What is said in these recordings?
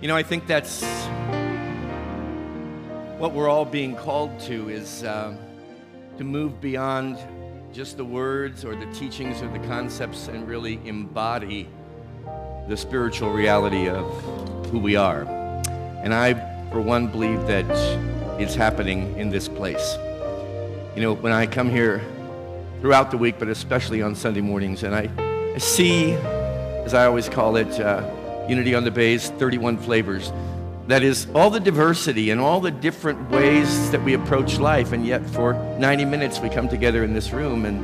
I think that's what we're all being called to is to move beyond just the words or the teachings or the concepts and really embody the spiritual reality of who we are. And I, for one, believe that it's happening in this place. When I come here throughout the week, but especially on Sunday mornings, and I see, as I always call it, Unity on the Bay's 31 flavors. That is all the diversity and all the different ways that we approach life, and yet for 90 minutes we come together in this room and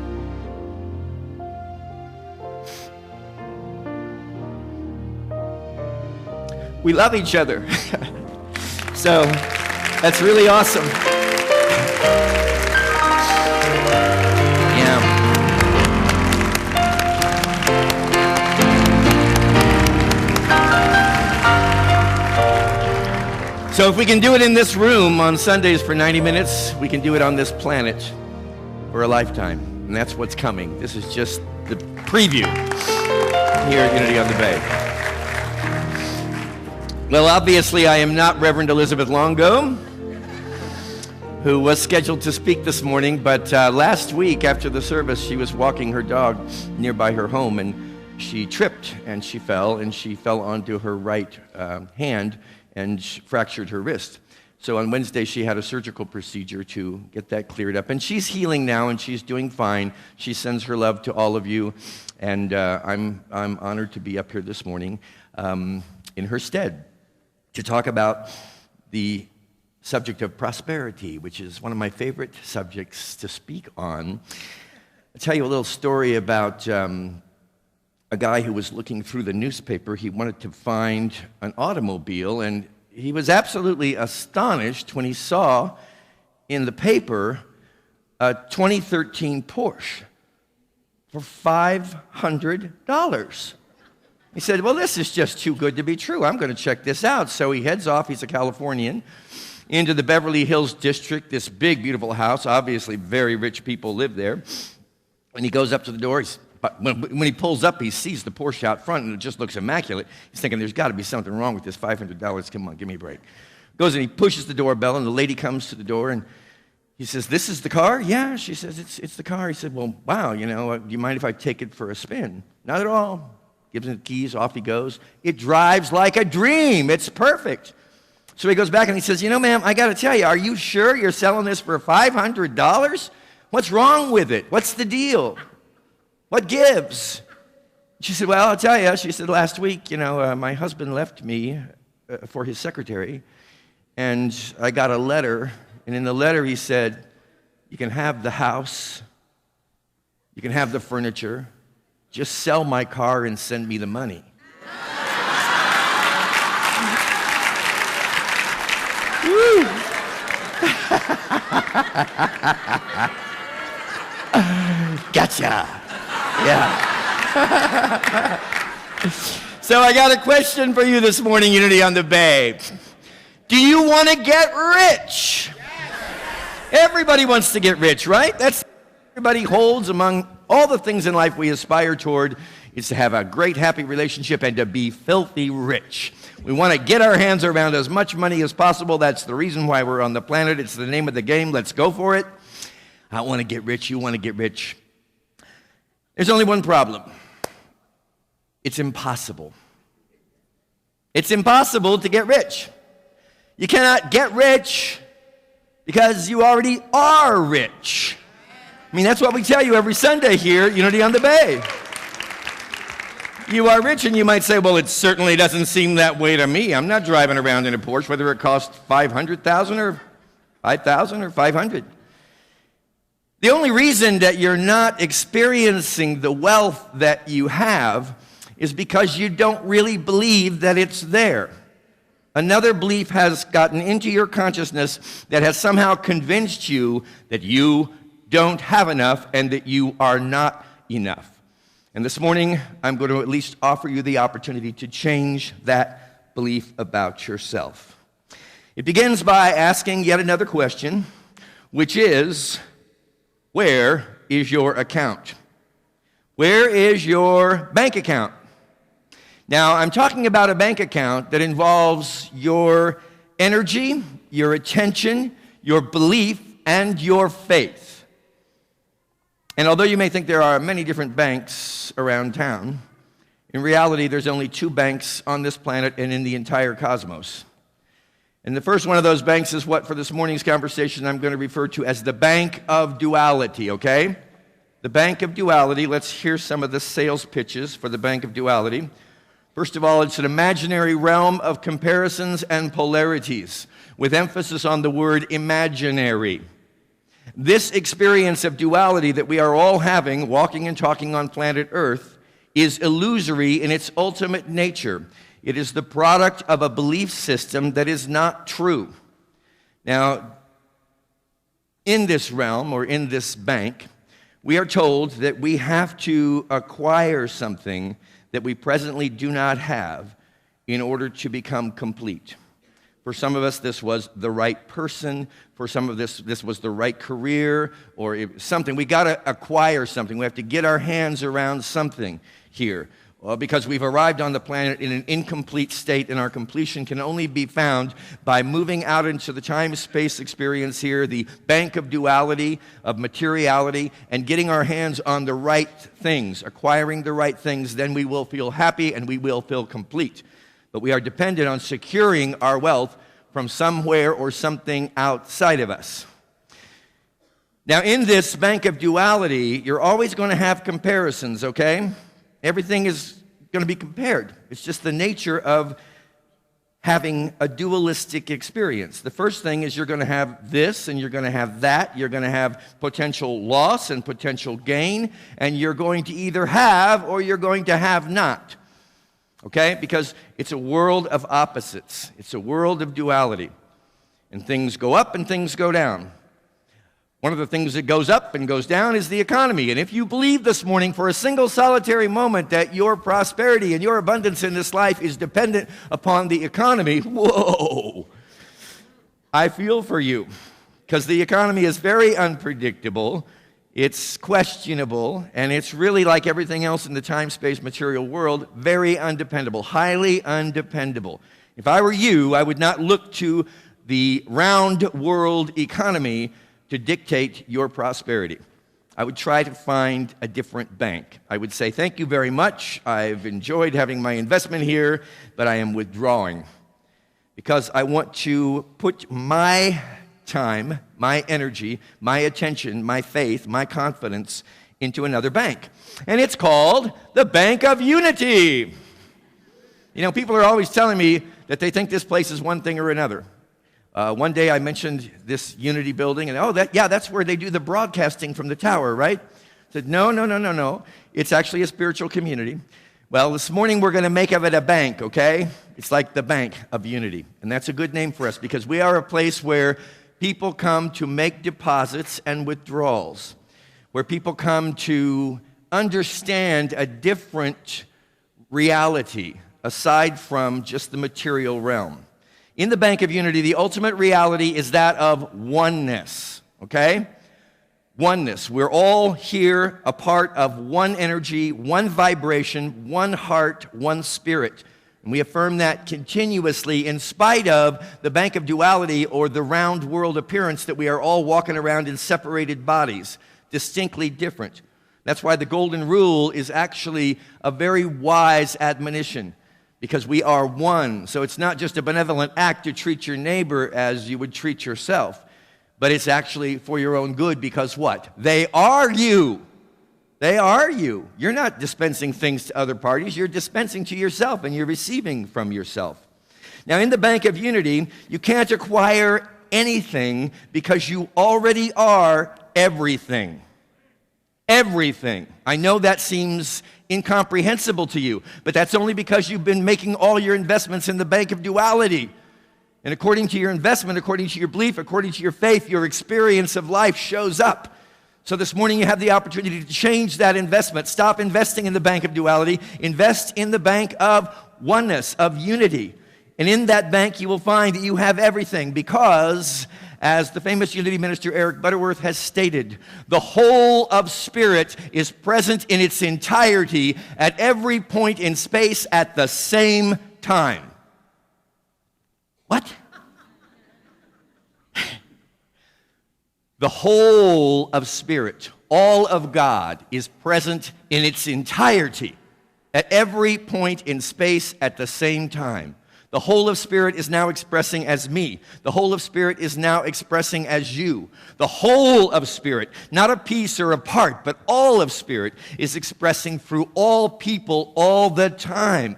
we love each other. So that's really awesome. Yeah. So if we can do it in this room on Sundays for 90 minutes, we can do it on this planet for a lifetime. And that's what's coming. This is just the preview here at Unity on the Bay. Well, obviously, I am not Reverend Elizabeth Longo, who was scheduled to speak this morning, but last week after the service, she was walking her dog nearby her home, and she tripped, and she fell onto her right hand, and fractured her wrist. So on Wednesday, she had a surgical procedure to get that cleared up. And she's healing now, and she's doing fine. She sends her love to all of you, and I'm honored to be up here this morning in her stead to talk about the subject of prosperity, which is one of my favorite subjects to speak on. I'll tell you a little story about a guy who was looking through the newspaper. He wanted to find an automobile, and he was absolutely astonished when he saw in the paper a 2013 Porsche for $500. He said, well, this is just too good to be true. I'm going to check this out. So he heads off, he's a Californian, into the Beverly Hills district, this big, beautiful house. Obviously, very rich people live there. And he goes up to the door. When he pulls up, he sees the Porsche out front, and it just looks immaculate. He's thinking, there's got to be something wrong with this $500. Come on, give me a break. Goes and he pushes the doorbell, and the lady comes to the door, and he says, this is the car? Yeah, she says, it's the car. He said, well, wow, do you mind if I take it for a spin? Not at all. Gives him the keys, off he goes. It drives like a dream. It's perfect. So he goes back, and he says, ma'am, I got to tell you, are you sure you're selling this for $500? What's wrong with it? What's the deal? What gives? She said, well, I'll tell you. She said, last week, my husband left me for his secretary, and I got a letter, and in the letter he said, you can have the house, you can have the furniture, just sell my car and send me the money. Woo! Gotcha. Yeah. So I got a question for you this morning, Unity on the Bay. Do you want to get rich? Everybody wants to get rich, right? That's what everybody holds among all the things in life we aspire toward is to have a great, happy relationship and to be filthy rich. We want to get our hands around as much money as possible. That's the reason why we're on the planet. It's the name of the game. Let's go for it. I want to get rich. You want to get rich. There's only one problem. It's impossible. It's impossible to get rich. You cannot get rich because you already are rich. I mean, that's what we tell you every Sunday here at Unity on the Bay. You are rich, and you might say, well, it certainly doesn't seem that way to me. I'm not driving around in a Porsche, whether it costs $500,000 or $5,000 or $500. The only reason that you're not experiencing the wealth that you have is because you don't really believe that it's there. Another belief has gotten into your consciousness that has somehow convinced you that you don't have enough and that you are not enough. And this morning, I'm going to at least offer you the opportunity to change that belief about yourself. It begins by asking yet another question, which is, where is your account? Where is your bank account? Now, I'm talking about a bank account that involves your energy, your attention, your belief, and your faith. And although you may think there are many different banks around town, in reality, there's only 2 banks on this planet and in the entire cosmos. And the first one of those banks is what, for this morning's conversation, I'm going to refer to as the Bank of Duality, okay? The Bank of Duality. Let's hear some of the sales pitches for the Bank of Duality. First of all, it's an imaginary realm of comparisons and polarities, with emphasis on the word imaginary. This experience of duality that we are all having, walking and talking on planet Earth, is illusory in its ultimate nature. It is the product of a belief system that is not true. Now, in this realm, or in this bank, we are told that we have to acquire something that we presently do not have in order to become complete. For some of us, this was the right person. For some of this was the right career or something. We got to acquire something. We have to get our hands around something here. Well, because we've arrived on the planet in an incomplete state, and our completion can only be found by moving out into the time-space experience here, the bank of duality, of materiality, and getting our hands on the right things, acquiring the right things. Then we will feel happy and we will feel complete. But we are dependent on securing our wealth from somewhere or something outside of us. Now, in this bank of duality, you're always going to have comparisons, okay? Everything is going to be compared. It's just the nature of having a dualistic experience. The first thing is you're going to have this and you're going to have that. You're going to have potential loss and potential gain, and you're going to either have or you're going to have not. Okay? Because it's a world of opposites. It's a world of duality. And things go up and things go down. One of the things that goes up and goes down is the economy. And if you believe this morning for a single solitary moment that your prosperity and your abundance in this life is dependent upon the economy, whoa, I feel for you. Because the economy is very unpredictable, it's questionable, and it's really like everything else in the time-space material world, very undependable, highly undependable. If I were you, I would not look to the round world economy to dictate your prosperity. I would try to find a different bank. I would say, thank you very much. I've enjoyed having my investment here, but I am withdrawing because I want to put my time, my energy, my attention, my faith, my confidence into another bank. And it's called the Bank of Unity. You know, people are always telling me that they think this place is one thing or another. One day I mentioned this Unity building, and that's where they do the broadcasting from the tower, right? I said, no. It's actually a spiritual community. Well, this morning we're going to make of it a bank, okay? It's like the Bank of Unity, and that's a good name for us because we are a place where people come to make deposits and withdrawals, where people come to understand a different reality aside from just the material realm. In the Bank of Unity, the ultimate reality is that of oneness, okay? Oneness. We're all here a part of one energy, one vibration, one heart, one spirit. And we affirm that continuously in spite of the Bank of Duality or the round world appearance that we are all walking around in separated bodies, distinctly different. That's why the Golden Rule is actually a very wise admonition. Because we are one. So it's not just a benevolent act to treat your neighbor as you would treat yourself, but it's actually for your own good because what? They are you. They are you. You're not dispensing things to other parties. You're dispensing to yourself and you're receiving from yourself. Now, in the Bank of Unity, you can't acquire anything because you already are everything. Everything. I know that seems incomprehensible to you, but that's only because you've been making all your investments in the Bank of Duality. And according to your investment, according to your belief, according to your faith, your experience of life shows up. So this morning you have the opportunity to change that investment. Stop investing in the Bank of Duality. Invest in the Bank of Oneness, of Unity. And in that bank you will find that you have everything because as the famous Unity minister Eric Butterworth has stated, the whole of Spirit is present in its entirety at every point in space at the same time. What? The whole of Spirit, all of God, is present in its entirety at every point in space at the same time. The whole of Spirit is now expressing as me. The whole of Spirit is now expressing as you. The whole of Spirit, not a piece or a part, but all of Spirit is expressing through all people all the time.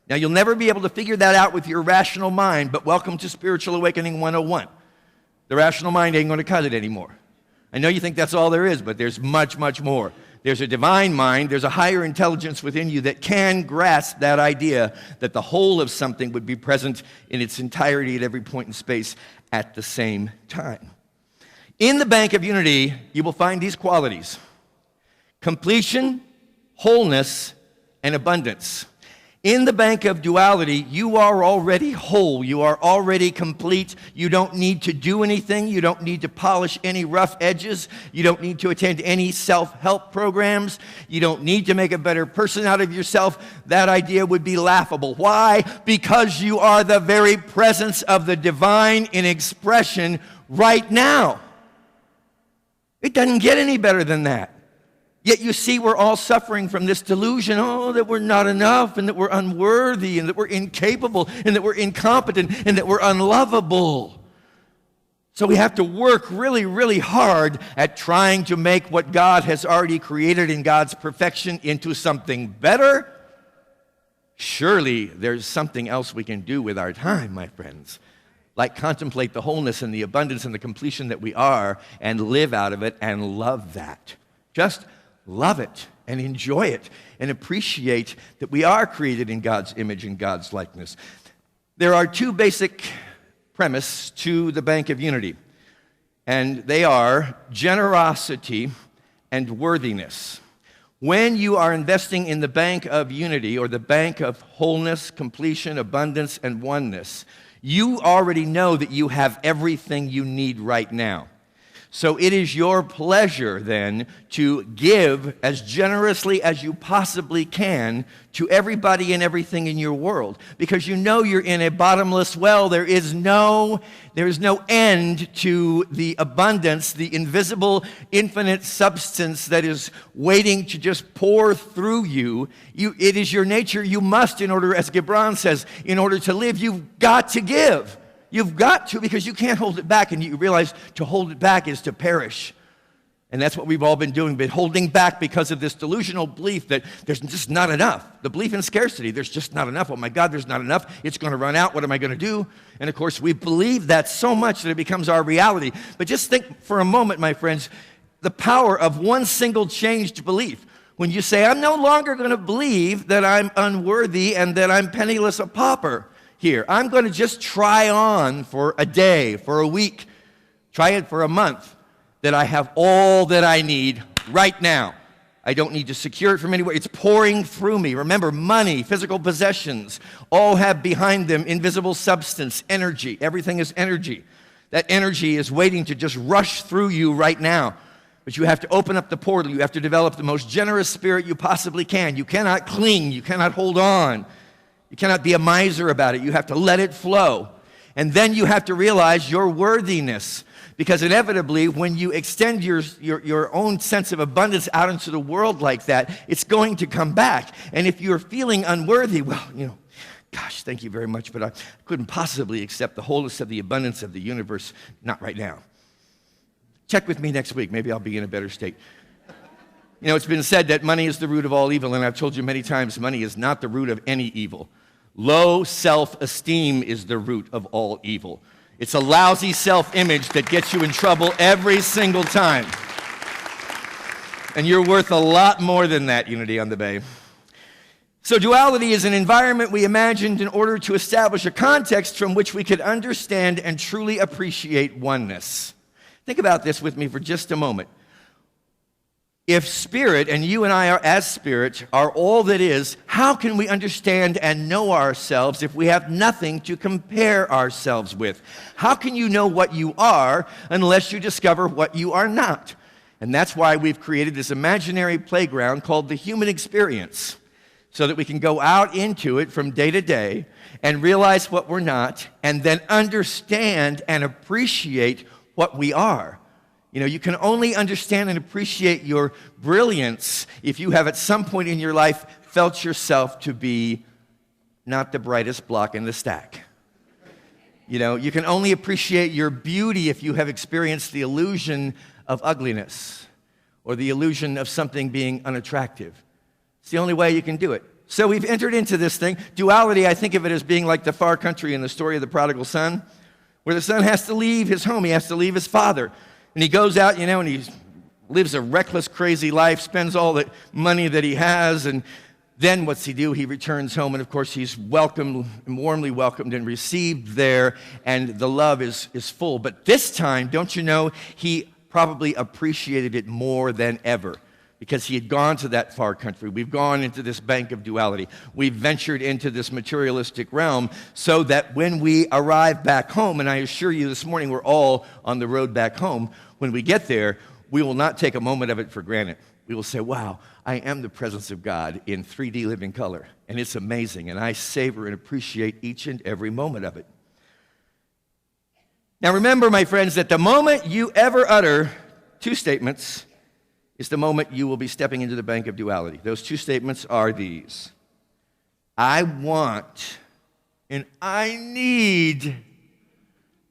Now, you'll never be able to figure that out with your rational mind, but welcome to Spiritual Awakening 101. The rational mind ain't going to cut it anymore. I know you think that's all there is, but there's much, much more. There's a divine mind, there's a higher intelligence within you that can grasp that idea that the whole of something would be present in its entirety at every point in space at the same time. In the Bank of Unity, you will find these qualities: completion, wholeness, and abundance. In the Bank of Duality, you are already whole. You are already complete. You don't need to do anything. You don't need to polish any rough edges. You don't need to attend any self-help programs. You don't need to make a better person out of yourself. That idea would be laughable. Why? Because you are the very presence of the divine in expression right now. It doesn't get any better than that. Yet you see, we're all suffering from this delusion, that we're not enough, and that we're unworthy, and that we're incapable, and that we're incompetent, and that we're unlovable. So we have to work really, really hard at trying to make what God has already created in God's perfection into something better. Surely there's something else we can do with our time, my friends, like contemplate the wholeness and the abundance and the completion that we are and live out of it and love that. Just love it and enjoy it and appreciate that we are created in God's image and God's likeness. There are two basic premises to the Bank of Unity, and they are generosity and worthiness. When you are investing in the Bank of Unity, or the Bank of Wholeness, Completion, Abundance, and Oneness, you already know that you have everything you need right now. So it is your pleasure then to give as generously as you possibly can to everybody and everything in your world, because you know you're in a bottomless well. There is no end to the abundance, the invisible, infinite substance that is waiting to just pour through you. It is your nature. You must, in order, as Gibran says, in order to live, you've got to give. You've got to, because you can't hold it back, and you realize to hold it back is to perish. And that's what we've all been doing, but holding back because of this delusional belief that there's just not enough. The belief in scarcity, there's just not enough. Oh my God, there's not enough. It's going to run out. What am I going to do? And of course, we believe that so much that it becomes our reality. But just think for a moment, my friends, the power of one single changed belief. When you say, I'm no longer going to believe that I'm unworthy and that I'm penniless, a pauper. Here, I'm going to just try on for a day, for a week, try it for a month, that I have all that I need right now. I don't need to secure it from anywhere. It's pouring through me. Remember, money, physical possessions, all have behind them invisible substance, energy. Everything is energy. That energy is waiting to just rush through you right now. But you have to open up the portal. You have to develop the most generous spirit you possibly can. You cannot cling. You cannot hold on. You cannot be a miser about it. You have to let it flow. And then you have to realize your worthiness. Because inevitably, when you extend your own sense of abundance out into the world like that, it's going to come back. And if you're feeling unworthy, well, gosh, thank you very much, but I couldn't possibly accept the wholeness of the abundance of the universe. Not right now. Check with me next week. Maybe I'll be in a better state. It's been said that money is the root of all evil, and I've told you many times, money is not the root of any evil. Low self-esteem is the root of all evil. It's a lousy self-image that gets you in trouble every single time. And you're worth a lot more than that, Unity on the Bay. So duality is an environment we imagined in order to establish a context from which we could understand and truly appreciate oneness. Think about this with me for just a moment. If spirit, and you and I are as spirit, are all that is, how can we understand and know ourselves if we have nothing to compare ourselves with? How can you know what you are unless you discover what you are not? And that's why we've created this imaginary playground called the human experience, so that we can go out into it from day to day and realize what we're not, and then understand and appreciate what we are. You know, you can only understand and appreciate your brilliance if you have at some point in your life felt yourself to be not the brightest block in the stack. You know, you can only appreciate your beauty if you have experienced the illusion of ugliness or the illusion of something being unattractive. It's the only way you can do it. So we've entered into this thing. Duality, I think of it as being like the far country in the story of the prodigal son, where the son has to leave his home. He has to leave his father. And he goes out, you know, and he lives a reckless, crazy life, spends all the money that he has, and then what's he do? He returns home, and of course he's welcomed, warmly welcomed and received there, and the love is full. But this time, don't you know, he probably appreciated it more than ever, because he had gone to that far country. We've gone into this bank of duality. We've ventured into this materialistic realm so that when we arrive back home, and I assure you this morning we're all on the road back home, when we get there, we will not take a moment of it for granted. We will say, wow, I am the presence of God in 3D living color, and it's amazing, and I savor and appreciate each and every moment of it. Now remember, my friends, that the moment you ever utter two statements is the moment you will be stepping into the bank of duality. Those two statements are these: I want and I need.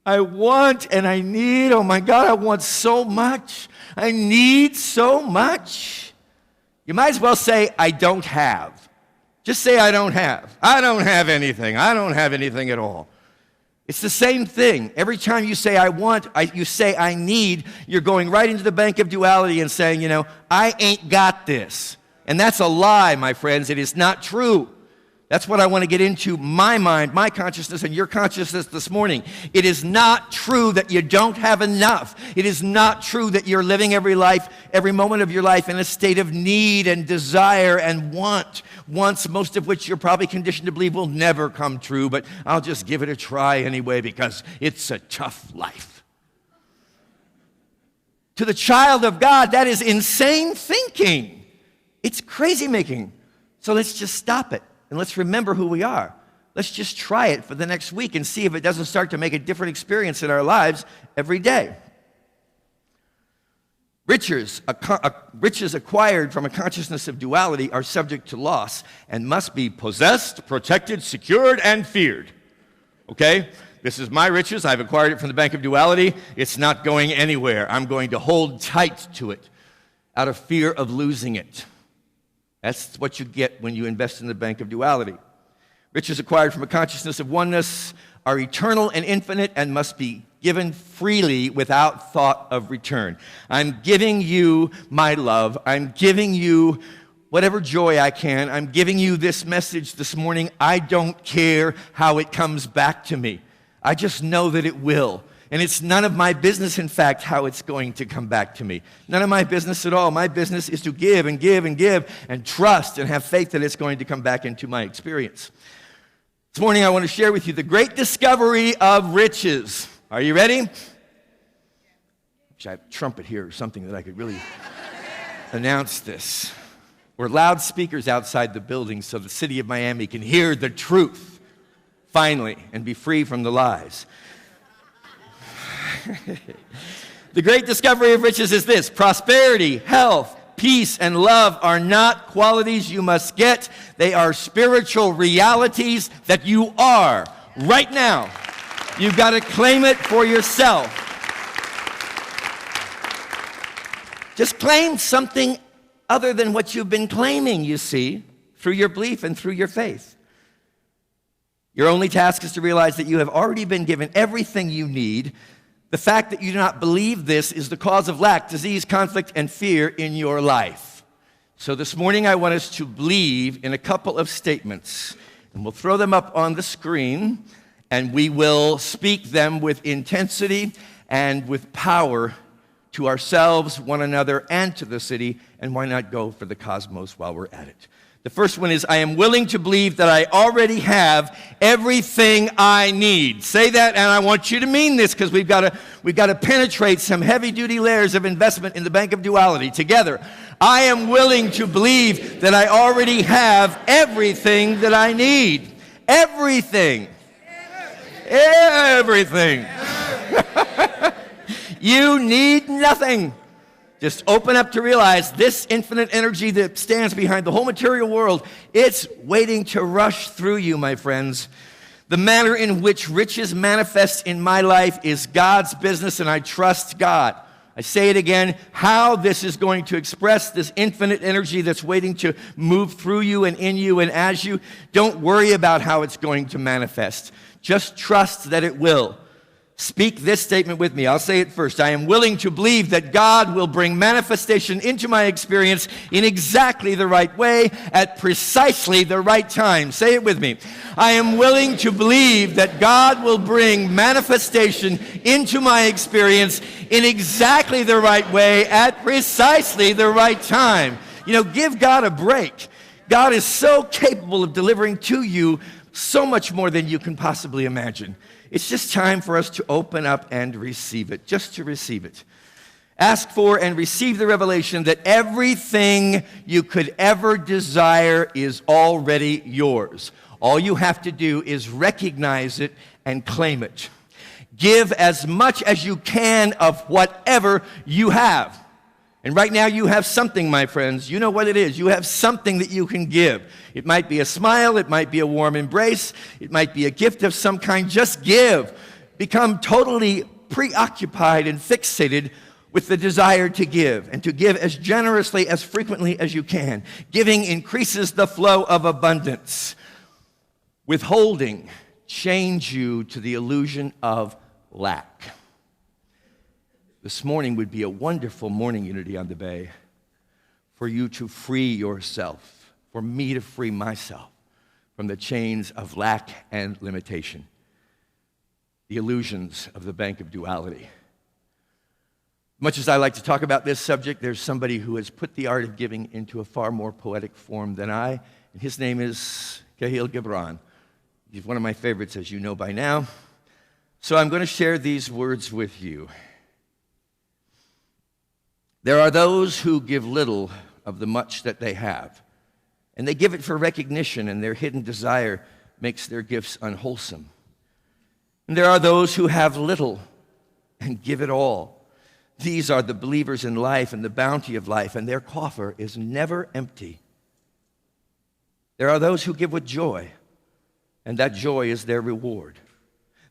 I want and I need. Oh my God, I want so much. I need so much. You might as well say, I don't have. Just say, I don't have. I don't have anything. I don't have anything at all. It's the same thing. Every time you say, I want, you say, I need, you're going right into the bank of duality and saying, you know, I ain't got this. And that's a lie, my friends. It is not true. That's what I want to get into, my mind, my consciousness, and your consciousness this morning. It is not true that you don't have enough. It is not true that you're living every moment of your life in a state of need and desire and want. Wants, most of which you're probably conditioned to believe will never come true, but I'll just give it a try anyway because it's a tough life. To the child of God, that is insane thinking. It's crazy making. So let's just stop it. And let's remember who we are. Let's just try it for the next week and see if it doesn't start to make a different experience in our lives every day. Riches acquired from a consciousness of duality are subject to loss and must be possessed, protected, secured, and feared. Okay? This is my riches. I've acquired it from the bank of duality. It's not going anywhere. I'm going to hold tight to it out of fear of losing it. That's what you get when you invest in the bank of duality. Riches acquired from a consciousness of oneness are eternal and infinite and must be given freely without thought of return. I'm giving you my love. I'm giving you whatever joy I can. I'm giving you this message this morning. I don't care how it comes back to me. I just know that it will. And it's none of my business, in fact, how it's going to come back to me. None of my business at all. My business is to give and give and give and trust and have faith that it's going to come back into my experience. This morning I want to share with you the great discovery of riches. Are you ready? Wish I had a trumpet here or something that I could really announce this. Or loudspeakers outside the building so the city of Miami can hear the truth, finally, and be free from the lies. The great discovery of riches is this: prosperity, health, peace, and love are not qualities you must get. They are spiritual realities that you are right now. You've got to claim it for yourself. Just claim something other than what you've been claiming, you see, through your belief and through your faith. Your only task is to realize that you have already been given everything you need. The fact that you do not believe this is the cause of lack, disease, conflict, and fear in your life. So this morning I want us to believe in a couple of statements, and we'll throw them up on the screen, and we will speak them with intensity and with power to ourselves, one another, and to the city, and why not go for the cosmos while we're at it? The first one is, I am willing to believe that I already have everything I need. Say that, and I want you to mean this, because we've got to penetrate some heavy-duty layers of investment in the bank of duality together. I am willing to believe that I already have everything that I need. Everything. Everything. You need nothing. Just open up to realize this infinite energy that stands behind the whole material world, it's waiting to rush through you, my friends. The manner in which riches manifest in my life is God's business, and I trust God. I say it again, how this is going to express this infinite energy that's waiting to move through you and in you and as you, don't worry about how it's going to manifest. Just trust that it will. Speak this statement with me. I'll say it first. I am willing to believe that God will bring manifestation into my experience in exactly the right way at precisely the right time. Say it with me. I am willing to believe that God will bring manifestation into my experience in exactly the right way at precisely the right time. You know, give God a break. God is so capable of delivering to you so much more than you can possibly imagine. It's just time for us to open up and receive it, just to receive it. Ask for and receive the revelation that everything you could ever desire is already yours. All you have to do is recognize it and claim it. Give as much as you can of whatever you have. And right now you have something, my friends. You know what it is. You have something that you can give. It might be a smile. It might be a warm embrace. It might be a gift of some kind. Just give. Become totally preoccupied and fixated with the desire to give, and to give as generously, as frequently as you can. Giving increases the flow of abundance. Withholding chains you to the illusion of lack. This morning would be a wonderful morning, Unity on the Bay, for you to free yourself, for me to free myself from the chains of lack and limitation, the illusions of the bank of duality. Much as I like to talk about this subject, there's somebody who has put the art of giving into a far more poetic form than I, and his name is Kahlil Gibran. He's one of my favorites, as you know by now. So I'm going to share these words with you. There are those who give little of the much that they have, and they give it for recognition, and their hidden desire makes their gifts unwholesome. And there are those who have little and give it all. These are the believers in life and the bounty of life, and their coffer is never empty. There are those who give with joy, and that joy is their reward.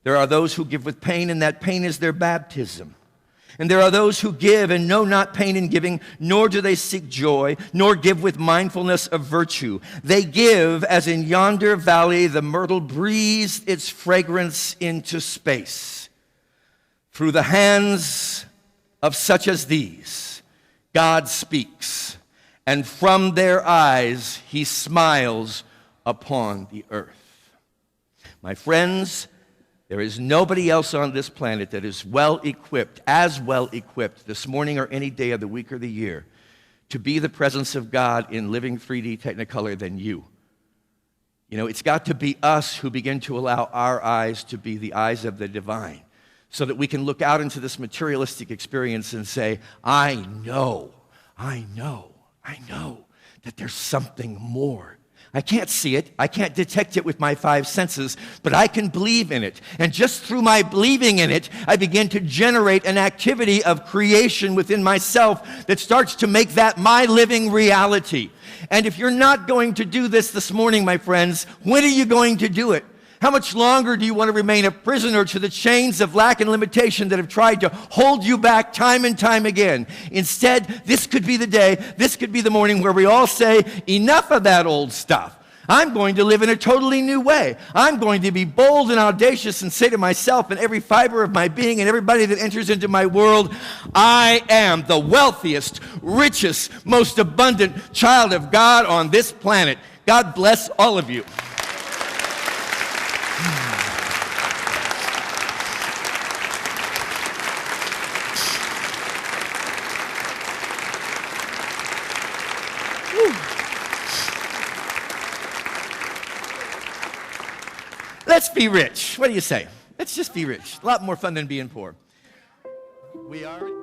There are those who give with pain, and that pain is their baptism. And there are those who give and know not pain in giving, nor do they seek joy, nor give with mindfulness of virtue. They give as in yonder valley the myrtle breathes its fragrance into space. Through the hands of such as these, God speaks, and from their eyes he smiles upon the earth. My friends, there is nobody else on this planet that is as well equipped this morning or any day of the week or the year to be the presence of God in living 3D Technicolor than you. You know, it's got to be us who begin to allow our eyes to be the eyes of the divine so that we can look out into this materialistic experience and say, I know that there's something more. I can't see it. I can't detect it with my 5 senses, but I can believe in it. And just through my believing in it, I begin to generate an activity of creation within myself that starts to make that my living reality. And if you're not going to do this morning, my friends, when are you going to do it? How much longer do you want to remain a prisoner to the chains of lack and limitation that have tried to hold you back time and time again? Instead, this could be the day, this could be the morning where we all say, enough of that old stuff. I'm going to live in a totally new way. I'm going to be bold and audacious and say to myself and every fiber of my being and everybody that enters into my world, I am the wealthiest, richest, most abundant child of God on this planet. God bless all of you. Let's be rich. What do you say? Let's just be rich. A lot more fun than being poor. We are.